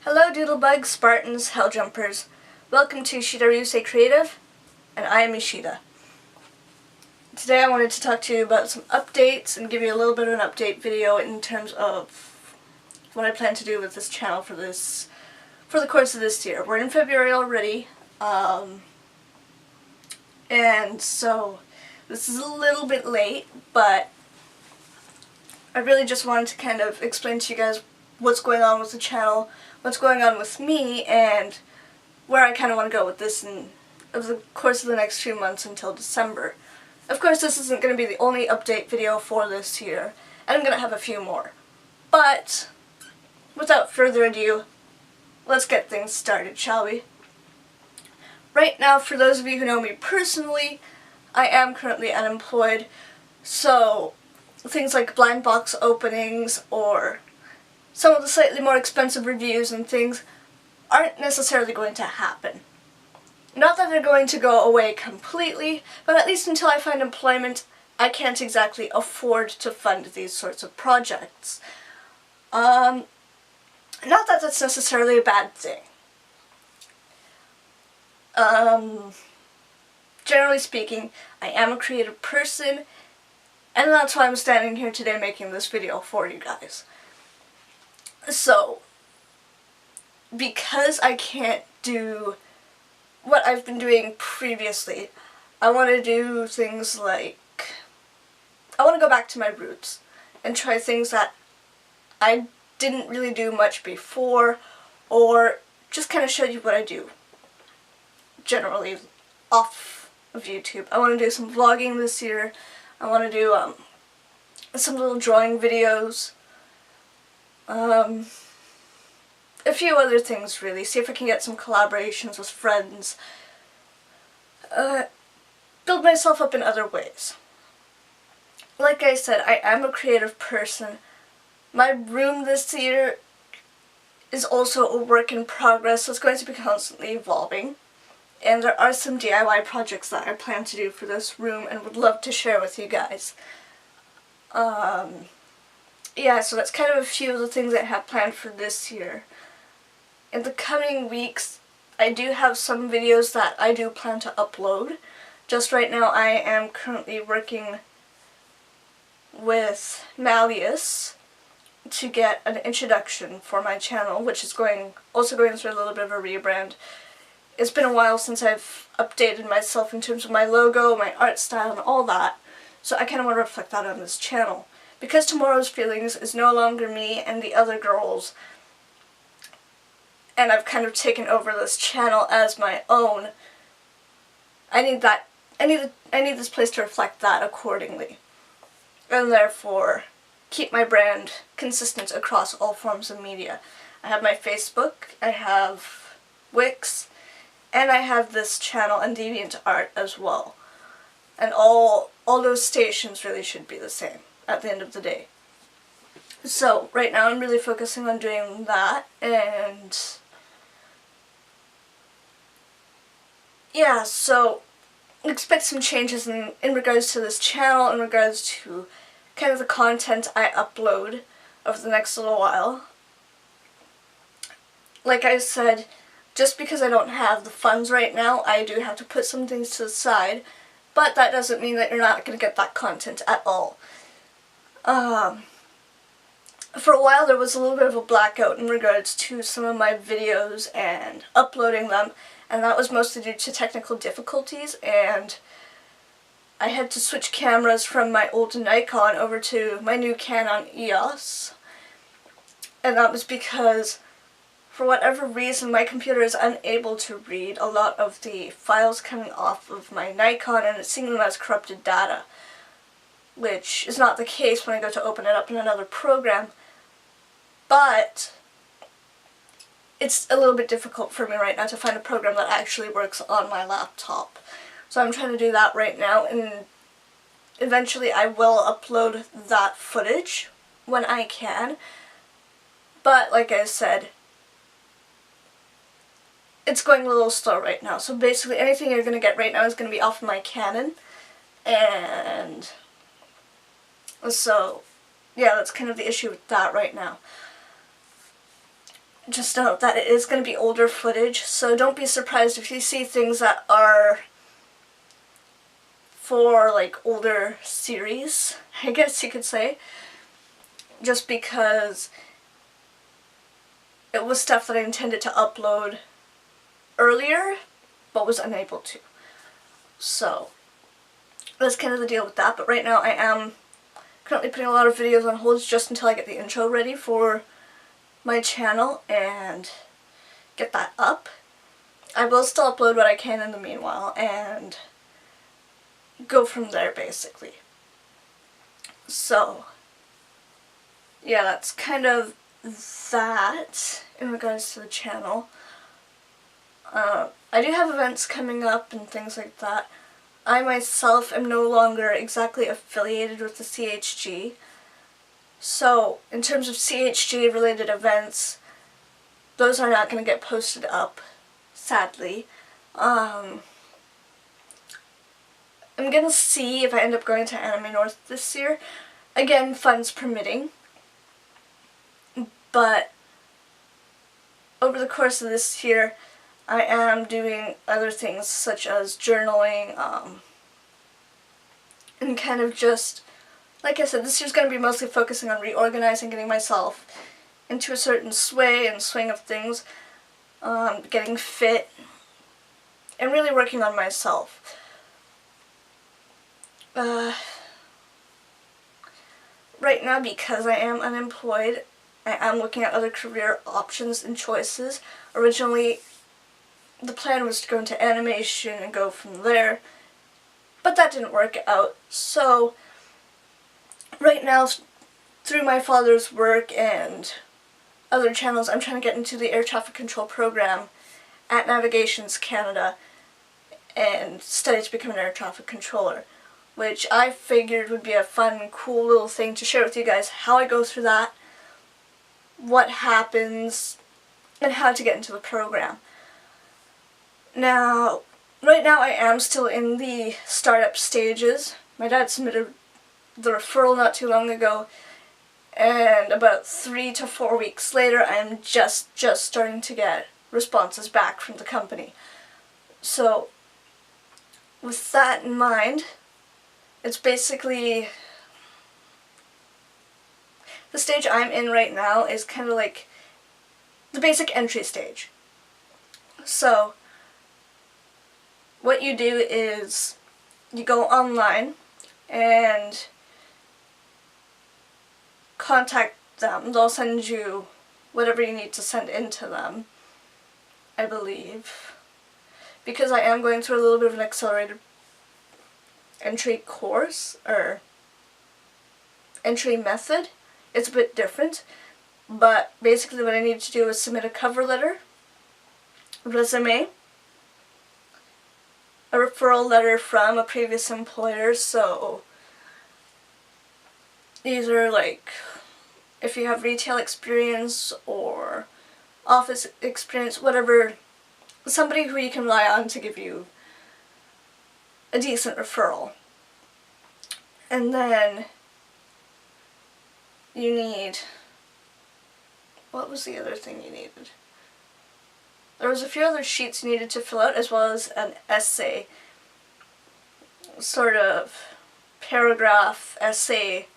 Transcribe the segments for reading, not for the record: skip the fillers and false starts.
Hello Doodlebugs, Spartans, Helljumpers. Welcome to Ishida Creative, and I am Ishida. Today I wanted to talk to you about some updates and give you a little bit of an update video in terms of what I plan to do with this channel for the course of this year. We're in February already, and so this is a little bit late, but I really just wanted to kind of explain to you guys what's going on with the channel, what's going on with me, and where I kind of want to go with this over the course of the next few months until December. Of course, this isn't going to be the only update video for this year, and I'm going to have a few more. But, without further ado, let's get things started, shall we? Right now, for those of you who know me personally, I am currently unemployed, so things like blind box openings or some of the slightly more expensive reviews and things aren't necessarily going to happen. Not that they're going to go away completely, but at least until I find employment, I can't exactly afford to fund these sorts of projects. Not that that's necessarily a bad thing. Generally speaking, I am a creative person, and that's why I'm standing here today making this video for you guys. So, because I can't do what I've been doing previously, I want to do things like, I want to go back to my roots and try things that I didn't really do much before, or just kind of show you what I do generally off of YouTube. I want to do some vlogging this year. I want to do some little drawing videos. A few other things really. See if I can get some collaborations with friends. Build myself up in other ways. Like I said, I am a creative person. My room this year is also a work in progress, so it's going to be constantly evolving. And there are some DIY projects that I plan to do for this room and would love to share with you guys. Yeah, so that's kind of a few of the things I have planned for this year. In the coming weeks, I do have some videos that I do plan to upload. Just right now I am currently working with Malleus to get an introduction for my channel, which is also going through a little bit of a rebrand. It's been a while since I've updated myself in terms of my logo, my art style, and all that, so I kind of want to reflect that on this channel. Because Tomorrow's Feelings is no longer me and the other girls, and I've kind of taken over this channel as my own, I need this place to reflect that accordingly. And therefore, keep my brand consistent across all forms of media. I have my Facebook, I have Wix, and I have this channel and DeviantArt as well. And all those stations really should be the same at the end of the day. So, right now I'm really focusing on doing that, and yeah, so expect some changes in regards to this channel, in regards to kind of the content I upload over the next little while. Like I said, just because I don't have the funds right now, I do have to put some things to the side, but that doesn't mean that you're not going to get that content at all. For a while there was a little bit of a blackout in regards to some of my videos and uploading them, and that was mostly due to technical difficulties, and I had to switch cameras from my old Nikon over to my new Canon EOS, and that was because for whatever reason my computer is unable to read a lot of the files coming off of my Nikon, and it's seeing them as corrupted data, which is not the case when I go to open it up in another program, but it's a little bit difficult for me right now to find a program that actually works on my laptop. So I'm trying to do that right now, and eventually I will upload that footage when I can, but like I said, it's going a little slow right now. So basically anything you're going to get right now is going to be off of my Canon, and so yeah, that's kind of the issue with that right now. just note that it is going to be older footage, so don't be surprised if you see things that are for like older series, I guess you could say, just because it was stuff that I intended to upload earlier but was unable to. So that's kind of the deal with that, but right now I am currently putting a lot of videos on hold just until I get the intro ready for my channel and get that up. I will still upload what I can in the meanwhile and go from there basically. So yeah, that's kind of that in regards to the channel. I do have events coming up and things like that. I myself am no longer exactly affiliated with the CHG. So, in terms of CHG related events, those are not going to get posted up, sadly. I'm going to see if I end up going to Anime North this year. Again, funds permitting. But over the course of this year, I am doing other things such as journaling, and kind of just, like I said, this year's going to be mostly focusing on reorganizing, getting myself into a certain sway and swing of things, getting fit, and really working on myself. Right now, because I am unemployed, I am looking at other career options and choices. Originally, the plan was to go into animation and go from there, but that didn't work out. So right now, through my father's work and other channels, I'm trying to get into the air traffic control program at Navigations Canada and study to become an air traffic controller, which I figured would be a fun, cool little thing to share with you guys how I go through that, what happens, and how to get into the program. Now, right now I am still in the startup stages. My dad submitted the referral not too long ago, and about 3 to 4 weeks later I'm just starting to get responses back from the company. So, with that in mind, it's basically, the stage I'm in right now is kind of like the basic entry stage. So, what you do is you go online and contact them. They'll send you whatever you need to send in to them, I believe. Because I am going through a little bit of an accelerated entry course, or entry method, it's a bit different. But basically what I need to do is submit a cover letter, resume, a referral letter from a previous employer, so either like if you have retail experience or office experience, whatever, somebody who you can rely on to give you a decent referral. And then you need, what was the other thing you needed? There was a few other sheets you needed to fill out, as well as an essay, sort of paragraph essay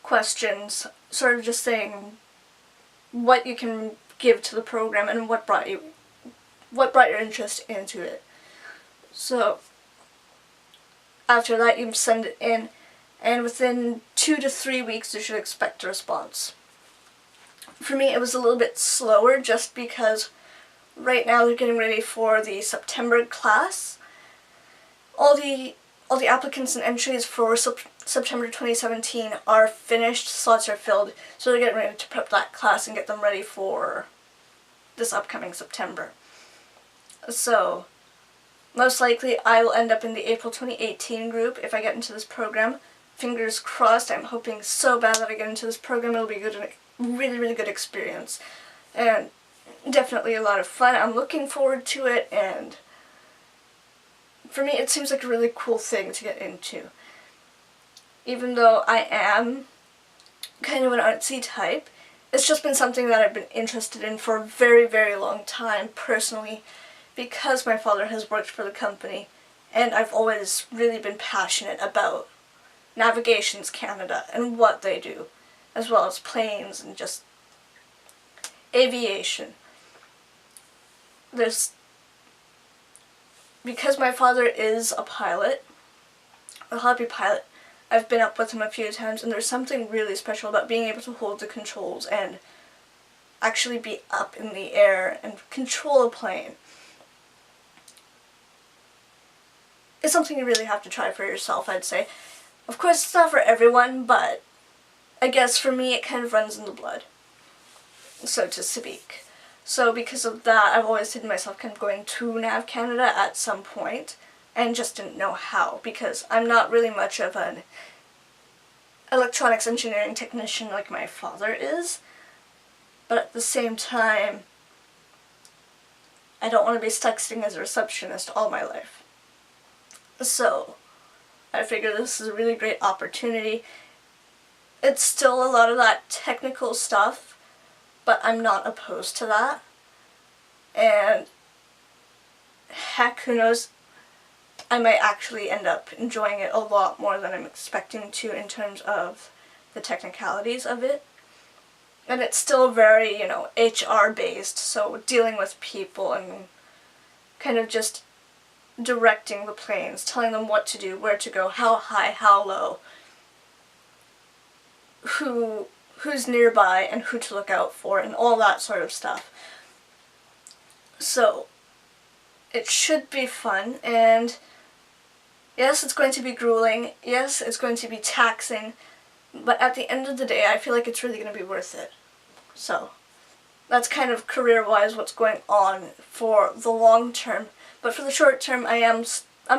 questions, sort of just saying what you can give to the program and what brought your interest into it. So after that you send it in, and within 2 to 3 weeks you should expect a response. For me it was a little bit slower just because right now they're getting ready for the September class. All the applicants and entries for September 2017 are finished, slots are filled, so they're getting ready to prep that class and get them ready for this upcoming September. So, most likely I will end up in the April 2018 group if I get into this program. Fingers crossed, I'm hoping so bad that I get into this program. It'll be good, a really, really good experience. And definitely a lot of fun. I'm looking forward to it, and for me it seems like a really cool thing to get into. Even though I am kind of an artsy type, it's just been something that I've been interested in for a very, very long time personally, because my father has worked for the company, and I've always really been passionate about Navigations Canada and what they do, as well as planes and just aviation. Because my father is a pilot, a hobby pilot, I've been up with him a few times, and there's something really special about being able to hold the controls and actually be up in the air and control a plane. It's something you really have to try for yourself, I'd say. Of course, it's not for everyone, but I guess for me it kind of runs in the blood, so to speak. So because of that, I've always seen myself kind of going to Nav Canada at some point, and just didn't know how, because I'm not really much of an electronics engineering technician like my father is, but at the same time, I don't want to be stuck sitting as a receptionist all my life. So I figured this is a really great opportunity. It's still a lot of that technical stuff, but I'm not opposed to that. And heck, who knows, I might actually end up enjoying it a lot more than I'm expecting to in terms of the technicalities of it. And it's still very, you know, HR based, so dealing with people and kind of just directing the planes, telling them what to do, where to go, how high, how low, who's nearby and who to look out for, and all that sort of stuff. So it should be fun, and yes, it's going to be grueling, yes, it's going to be taxing, but at the end of the day, I feel like it's really going to be worth it. So that's kind of career-wise what's going on for the long term. But for the short term, I'm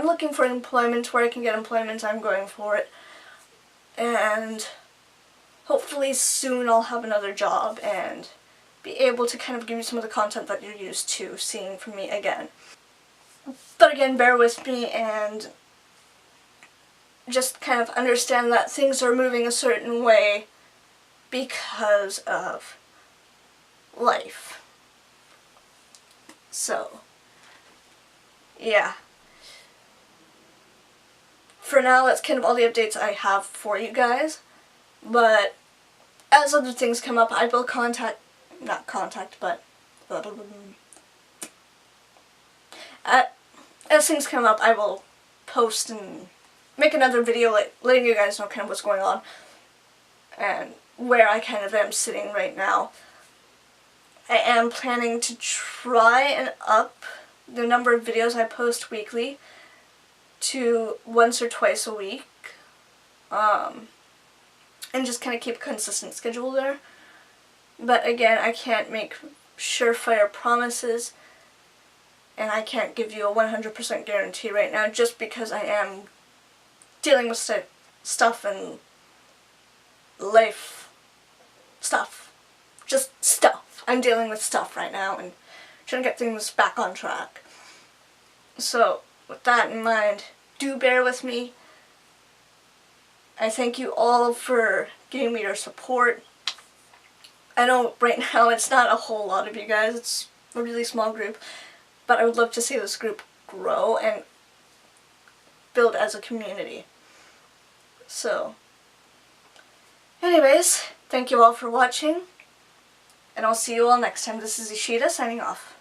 looking for employment. Where I can get employment, I'm going for it. And hopefully soon I'll have another job and be able to kind of give you some of the content that you're used to seeing from me again. But again, bear with me and just kind of understand that things are moving a certain way because of life. So yeah. For now, that's kind of all the updates I have for you guys. But as other things come up, I will as things come up, I will post and make another video letting you guys know kind of what's going on and where I kind of am sitting right now. I am planning to try and up the number of videos I post weekly to once or twice a week, and just kind of keep a consistent schedule there. But again, I can't make surefire promises, and I can't give you a 100% guarantee right now just because I am dealing with stuff and life stuff. Just stuff. I'm dealing with stuff right now and trying to get things back on track. So, with that in mind, do bear with me. I thank you all for giving me your support. I know right now it's not a whole lot of you guys, it's a really small group, but I would love to see this group grow and build as a community. So, anyways, thank you all for watching, and I'll see you all next time. This is Ishida signing off.